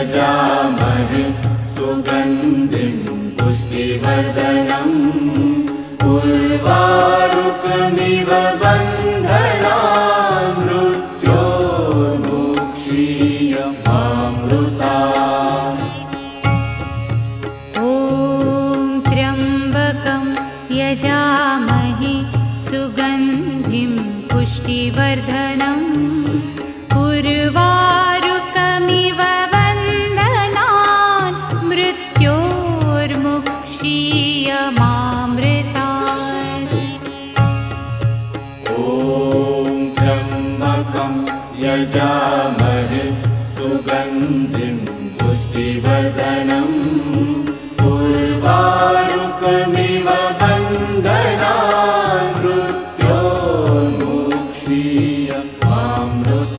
यजामहे सुगन्धिं पुष्टिवर्धनम् उर्वारुकमिव बन्धनान् मृत्योर्मुक्षीयमामृतात्। ॐ त्र्यम्बकं यजामहे सुगन्धिं पुष्टिवर्धनम् उर्वारुकमिव बन्धनान् मृत्योर्मुक्षीयमामृतात्। ॐ त्र्यम्बकं यजामहे सुगन्धिं पुष्टिवर्धनम्